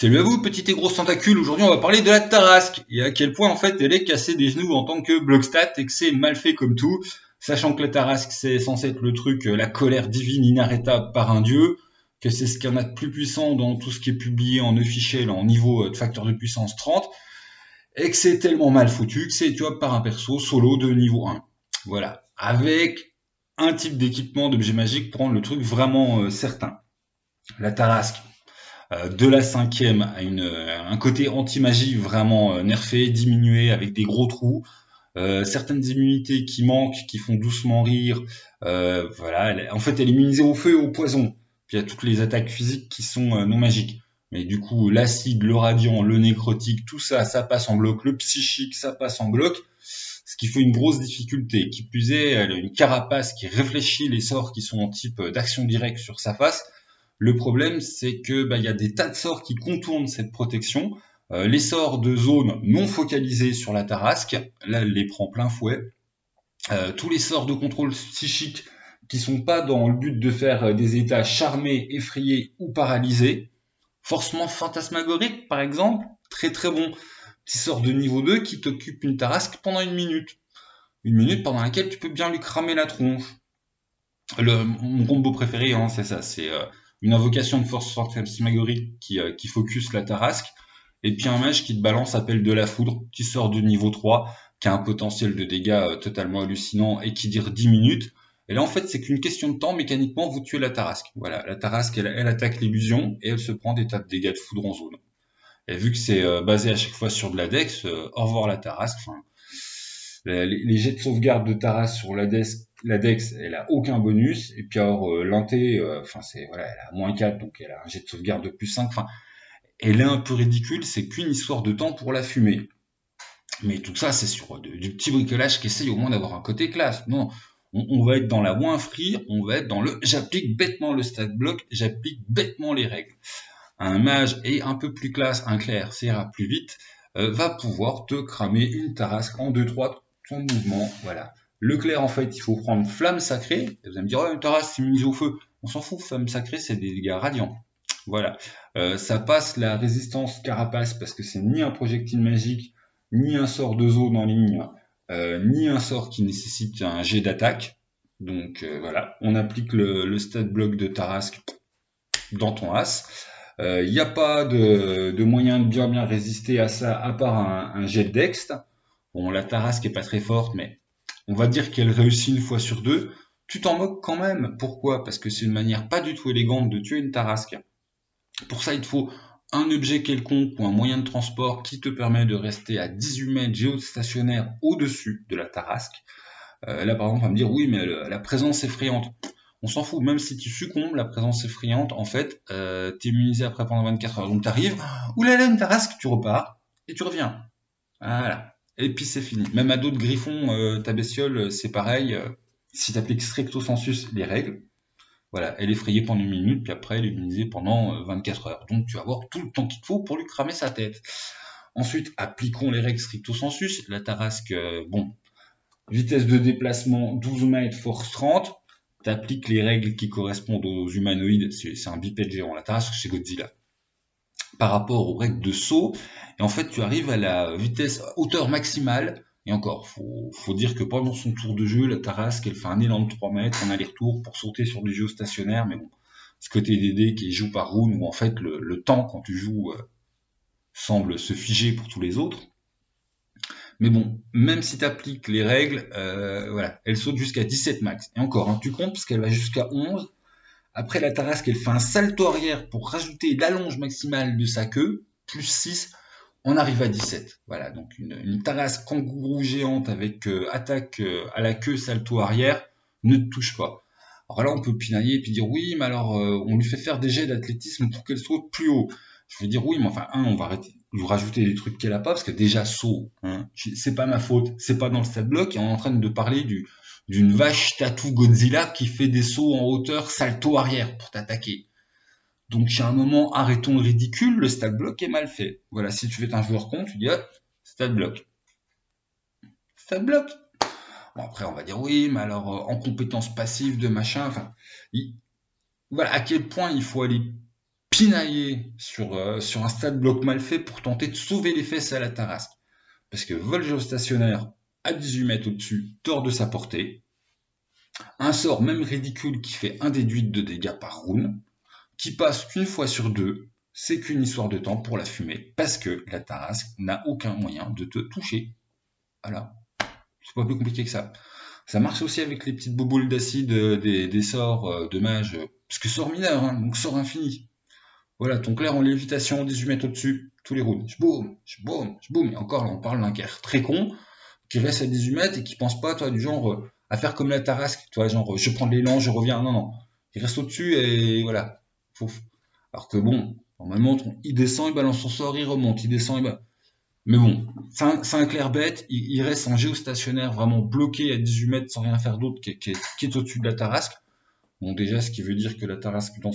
Salut à vous, petite et grosse tentacule. Aujourd'hui, on va parler de la Tarasque et à quel point, en fait, elle est cassée des genoux en tant que bloc stat et que c'est mal fait comme tout. Sachant que la Tarasque, c'est censé être le truc, la colère divine inarrêtable par un dieu, que c'est ce qu'il y en a de plus puissant dans tout ce qui est publié en officiel en niveau de facteur de puissance 30, et que c'est tellement mal foutu que c'est tuable par un perso solo de niveau 1. Voilà. Avec un type d'équipement d'objet magique pour rendre le truc vraiment certain. La Tarasque, de la cinquième à un côté anti-magie vraiment nerfé, diminué avec des gros trous. Certaines immunités qui manquent, qui font doucement rire. Voilà, en fait, elle est immunisée au feu et au poison. Puis il y a toutes les attaques physiques qui sont non magiques. Mais du coup, l'acide, le radiant, le nécrotique, tout ça, ça passe en bloc. Le psychique, ça passe en bloc. Ce qui fait une grosse difficulté. Qui plus est, elle a une carapace qui réfléchit les sorts qui sont en type d'action directe sur sa face. Le problème, c'est que y a des tas de sorts qui contournent cette protection. Les sorts de zone non focalisés sur la Tarasque, là, elle les prend plein fouet. Tous les sorts de contrôle psychique qui sont pas dans le but de faire des états charmés, effrayés ou paralysés. Forcément fantasmagorique, par exemple, très très bon. Petit sort de niveau 2 qui t'occupe une Tarasque pendant une minute. Une minute pendant laquelle tu peux bien lui cramer la tronche. Mon combo préféré, hein, c'est ça, c'est une invocation de force fantasmagorique qui focus la Tarasque, et puis un mage qui te balance appel de la foudre, qui sort du niveau 3, qui a un potentiel de dégâts totalement hallucinant et qui dure 10 minutes. Et là, en fait, c'est qu'une question de temps, mécaniquement, vous tuez la Tarasque. Voilà, la Tarasque, elle attaque l'illusion, et elle se prend des tas de dégâts de foudre en zone. Et vu que c'est basé à chaque fois sur de la dex, au revoir la Tarasque. Enfin, les jets de sauvegarde de Taras sur la Dex, elle a aucun bonus. Et puis alors l'inté, c'est voilà, elle a moins 4, donc elle a un jet de sauvegarde de plus 5. Enfin, elle est un peu ridicule, c'est qu'une histoire de temps pour la fumer. Mais tout ça, c'est sur du petit bricolage qui essaye au moins d'avoir un côté classe. Non, on va être dans la moins free, on va être dans le j'applique bêtement le stat block, j'applique bêtement les règles. Un mage et un peu plus classe, un clerc, ça ira plus vite, va pouvoir te cramer une Tarasque en 2-3 son mouvement, voilà. Le clair, en fait, il faut prendre flamme sacrée. Et vous allez me dire, oh, une Tarasque, c'est mise au feu. On s'en fout, flamme sacrée, c'est des dégâts radiants. Voilà. Ça passe la résistance carapace parce que c'est ni un projectile magique, ni un sort de zone en ligne, ni un sort qui nécessite un jet d'attaque. Donc voilà, on applique le stat block de Tarasque dans ton as. Il n'y a pas de moyen de bien résister à ça à part un jet dex. Bon, la Tarasque est pas très forte, mais on va dire qu'elle réussit une fois sur deux. Tu t'en moques quand même. Pourquoi? Parce que c'est une manière pas du tout élégante de tuer une Tarasque. Pour ça, il te faut un objet quelconque ou un moyen de transport qui te permet de rester à 18 mètres géostationnaire au-dessus de la Tarasque. Là, par exemple, on va me dire, oui, mais la présence effrayante. On s'en fout, même si tu succombes, la présence effrayante, en fait, t'es immunisé après pendant 24 heures. Donc t'arrives, oulala, une Tarasque, tu repars, et tu reviens. Voilà. Et puis c'est fini. Même à d'autres griffons, ta bestiole, c'est pareil. Si tu appliques stricto sensus les règles, voilà, elle est frayée pendant une minute, puis après elle est immunisée pendant 24 heures. Donc tu vas avoir tout le temps qu'il te faut pour lui cramer sa tête. Ensuite, appliquons les règles stricto sensus. La Tarasque, vitesse de déplacement 12 mètres, force 30. Tu appliques les règles qui correspondent aux humanoïdes. C'est un bipède géant. La Tarasque, c'est Godzilla. Par rapport aux règles de saut, et en fait tu arrives à la vitesse hauteur maximale, et encore, faut dire que pendant son tour de jeu, la Tarasque, elle fait un élan de 3 mètres en aller-retour pour sauter sur du géostationnaire, mais bon, ce côté des dés qui joue par round, où en fait le temps quand tu joues semble se figer pour tous les autres. Mais bon, même si tu appliques les règles, voilà, elle saute jusqu'à 17 max. Et encore, hein, tu comptes parce qu'elle va jusqu'à 11. Après, la Tarasque, elle fait un salto arrière pour rajouter l'allonge maximale de sa queue, plus 6, on arrive à 17. Voilà, donc une Tarasque kangourou géante avec attaque à la queue, salto arrière, ne te touche pas. Alors là, on peut pinailler et puis dire oui, mais alors on lui fait faire des jets d'athlétisme pour qu'elle saute plus haut. Je vais dire oui, mais enfin, on va arrêter de lui rajouter des trucs qu'elle a pas, parce que déjà saut, hein, c'est pas ma faute, c'est pas dans le stat block, et on est en train de parler d'une vache tatou Godzilla qui fait des sauts en hauteur salto arrière pour t'attaquer. Donc, il y a un moment, arrêtons le ridicule, le stat block est mal fait. Voilà, si tu fais un joueur con, tu dis, hop, stat block. Stat block. Bon, après, on va dire, oui, mais alors, en compétence passive de machin, enfin, voilà, à quel point il faut aller pinailler sur un stade bloc mal fait pour tenter de sauver les fesses à la Tarasque. Parce que vol géostationnaire à 18 mètres au-dessus, hors de sa portée. Un sort même ridicule qui fait un déduit de dégâts par round, qui passe qu'une fois sur deux, c'est qu'une histoire de temps pour la fumer, parce que la Tarasque n'a aucun moyen de te toucher. Voilà. C'est pas plus compliqué que ça. Ça marche aussi avec les petites boboules d'acide des sorts de mage, parce que sort mineur, hein, donc sort infini. Voilà, ton clair en lévitation, 18 mètres au-dessus, tous les rounds. J'boum, j'boum, j'boum. Et encore, là, on parle d'un guerre très con, qui reste à 18 mètres et qui pense pas, toi, du genre, à faire comme la Tarasque, toi, genre, je prends de l'élan, je reviens. Non, non. Il reste au-dessus et voilà. Faut... Alors que bon, normalement, il descend, il balance son sort, il remonte, il descend, il balance. Mais bon, c'est un clair bête, il reste en géostationnaire vraiment bloqué à 18 mètres sans rien faire d'autre qui est au-dessus de la Tarasque. Bon, déjà, ce qui veut dire que la Tarasque, quand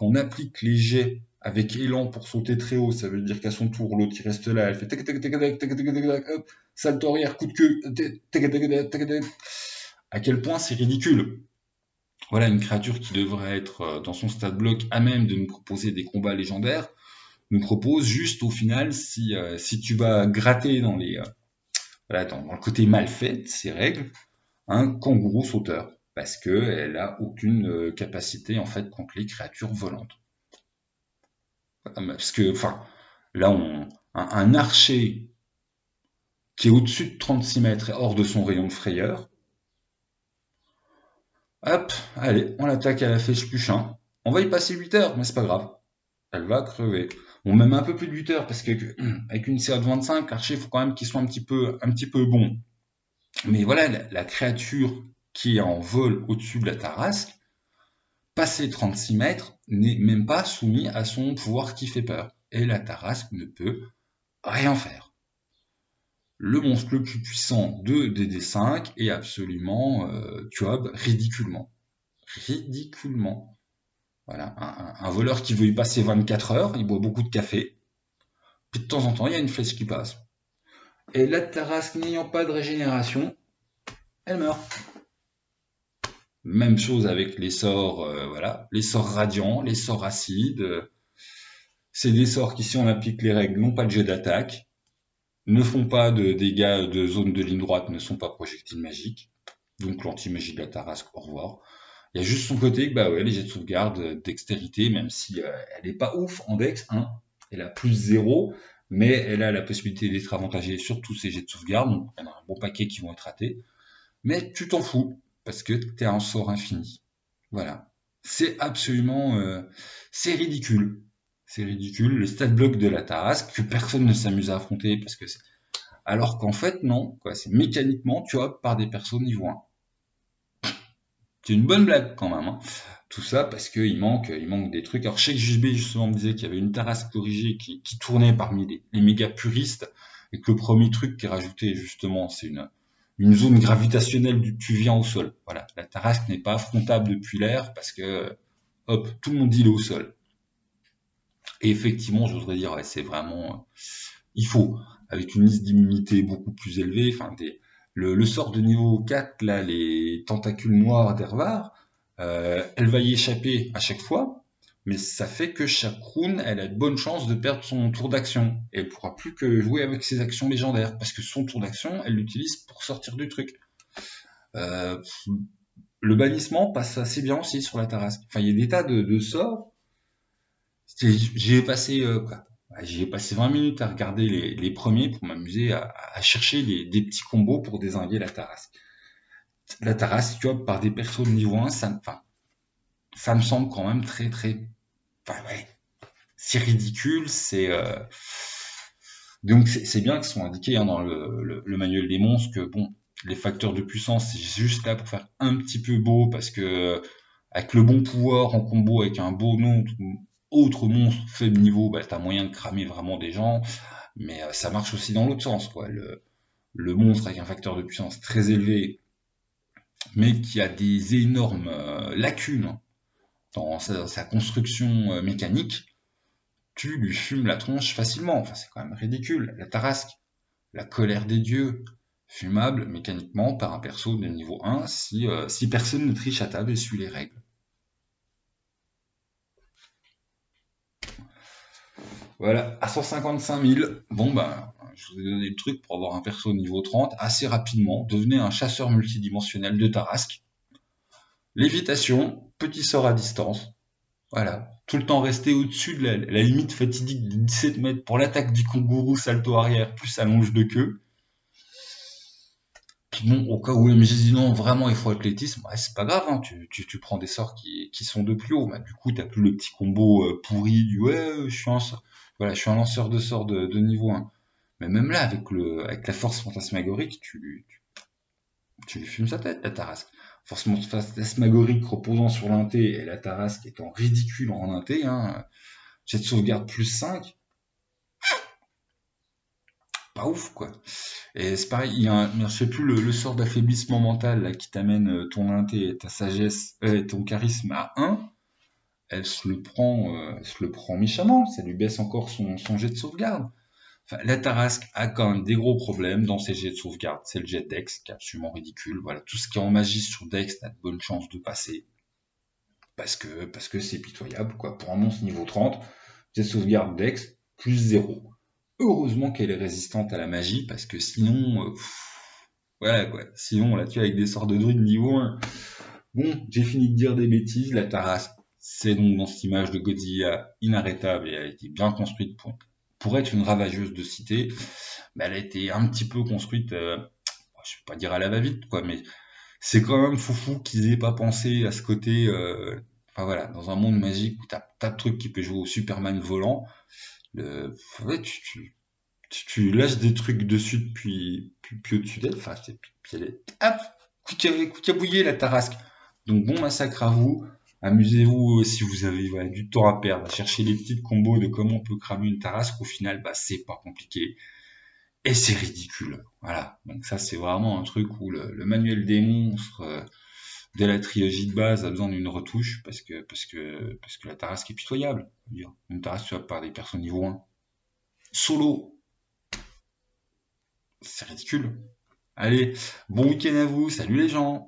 on applique les jets avec élan pour sauter très haut, ça veut dire qu'à son tour, l'autre, il reste là, elle fait tac tac tac tac tac tac tac tac, hop, salte arrière, coup de queue, tac tac tac tac tac. À quel point c'est ridicule. Voilà une créature qui devrait être dans son stade bloc à même de nous proposer des combats légendaires, nous propose juste au final, si tu vas gratter voilà, dans le côté mal fait de ces règles, un kangourou sauteur parce que elle a aucune capacité en fait contre les créatures volantes. Parce que, enfin, là, un archer qui est au-dessus de 36 mètres et hors de son rayon de frayeur, hop, allez, on l'attaque à la flèche puchin. On va y passer 8 heures, mais c'est pas grave. Elle va crever. Bon, même un peu plus de 8 heures, parce que avec une CA de 25, l'archer, il faut quand même qu'il soit un petit peu bon. Mais voilà, la créature qui est en vol au-dessus de la Tarasque, passé 36 mètres, n'est même pas soumis à son pouvoir qui fait peur. Et la Tarasque ne peut rien faire. Le monstre le plus puissant de DD5 est absolument tuable ridiculement. Ridiculement. Voilà, un voleur qui veut y passer 24 heures, il boit beaucoup de café, puis de temps en temps, il y a une flèche qui passe. Et la Tarasque n'ayant pas de régénération, elle meurt. Même chose avec les sorts, voilà, les sorts radiants, les sorts acides. C'est des sorts qui, si on applique les règles, n'ont pas de jet d'attaque, ne font pas de dégâts de zone de ligne droite, ne sont pas projectiles magiques. Donc l'anti-magie de la Tarasque, au revoir. Il y a juste son côté, bah ouais, les jets de sauvegarde, dextérité, même si elle est pas ouf en dex, hein. Elle a plus 0, mais elle a la possibilité d'être avantagée sur tous ses jets de sauvegarde, donc il y en a un bon paquet qui vont être ratés. Mais tu t'en fous, parce que t'es un sort infini. Voilà. C'est absolument... c'est ridicule. C'est ridicule, le stat block de la Tarasque, que personne ne s'amuse à affronter, parce que alors qu'en fait, non, quoi, c'est mécaniquement, tu vois, par des persos niveau 1. C'est une bonne blague quand même, hein. Tout ça parce qu'il manque des trucs. Alors chez JB justement me disait qu'il y avait une Tarasque corrigée qui tournait parmi les méga puristes et que le premier truc qui est rajouté justement c'est une zone gravitationnelle du tu viens au sol. Voilà, la Tarasque n'est pas affrontable depuis l'air parce que hop, tout le monde dit il est au sol. Et effectivement, je voudrais dire ouais, c'est vraiment il faut avec une liste d'immunité beaucoup plus élevée, enfin le sort de niveau 4, là, les tentacules noirs d'Hervar, elle va y échapper à chaque fois, mais ça fait que chaque rune, elle a de bonnes chances de perdre son tour d'action. Et elle pourra plus que jouer avec ses actions légendaires, parce que son tour d'action, elle l'utilise pour sortir du truc. Euh, le bannissement passe assez bien aussi sur la Tarasque. Enfin, il y a des tas de sorts. J'y ai passé quoi. Ouais, j'y ai passé 20 minutes à regarder les premiers pour m'amuser à chercher des petits combos pour dézinguer la Tarasque. La Tarasque, tu vois, par des persos de niveau 1, ça me semble quand même très très... Enfin ouais, c'est ridicule, donc c'est bien qu'ils sont indiqués hein, dans le manuel des monstres que bon, les facteurs de puissance, c'est juste là pour faire un petit peu beau, parce que avec le bon pouvoir en combo avec un beau nom, autre monstre faible niveau, bah, t'as moyen de cramer vraiment des gens, mais ça marche aussi dans l'autre sens, quoi. Le monstre avec un facteur de puissance très élevé, mais qui a des énormes lacunes dans sa construction mécanique, tu lui fumes la tronche facilement. Enfin, c'est quand même ridicule. La Tarasque, la colère des dieux, fumable mécaniquement par un perso de niveau 1 si personne ne triche à table et suit les règles. Voilà, à 155 000. Bon, ben, je vous ai donné le truc pour avoir un perso niveau 30 assez rapidement. Devenez un chasseur multidimensionnel de Tarrasque. Lévitation, petit sort à distance. Voilà. Tout le temps rester au-dessus de la limite fatidique de 17 mètres pour l'attaque du kangourou salto arrière plus allonge de queue. Puis bon, au cas où MJ dit non, vraiment il faut athlétisme, ouais, c'est pas grave, hein, tu prends des sorts qui sont de plus haut. Bah, du coup, t'as plus le petit combo pourri du ouais, voilà, je suis un lanceur de sorts de niveau 1. Mais même là, avec la force fantasmagorique, tu lui fumes sa tête, la Tarasque. Force fantasmagorique reposant sur l'inté et la Tarasque étant ridicule en inté, hein. Jet de sauvegarde plus 5, pas ouf quoi. Et c'est pareil, il y a je sais plus le sort d'affaiblissement mental là, qui t'amène ton inté et ta sagesse, ton charisme à 1. Elle se le prend méchamment, ça lui baisse encore son jet de sauvegarde. Enfin, la Tarasque a quand même des gros problèmes dans ses jets de sauvegarde. C'est le jet Dex, qui est absolument ridicule. Voilà, tout ce qui est en magie sur Dex a de bonnes chances de passer. Parce que c'est pitoyable, quoi. Pour un monstre niveau 30, jet de sauvegarde Dex, plus 0. Heureusement qu'elle est résistante à la magie, parce que sinon, voilà, quoi. Sinon, on la tue avec des sorts de druide niveau 1. Bon, j'ai fini de dire des bêtises. La Tarasque, c'est donc dans cette image de Godzilla inarrêtable et elle a été bien construite pour être une ravageuse de cité. Mais elle a été un petit peu construite, je vais pas dire à la va-vite, quoi, mais c'est quand même foufou qu'ils aient pas pensé à ce côté. Enfin voilà, dans un monde magique où t'as tas de trucs qui peuvent jouer au Superman volant, ouais, tu lâches des trucs dessus puis au-dessus d'elle, enfin, puis elle est, hop, coucabouillé la Tarasque. Donc bon massacre à vous. Amusez-vous si vous avez voilà, du temps à perdre, à chercher les petites combos de comment on peut cramer une Tarasque. Au final, bah c'est pas compliqué. Et c'est ridicule. Voilà. Donc ça, c'est vraiment un truc où le manuel des monstres de la trilogie de base a besoin d'une retouche parce que la Tarasque est pitoyable. Je veux dire, une Tarasque tu vas par des personnes niveau 1. Solo, c'est ridicule. Allez, bon week-end à vous. Salut les gens.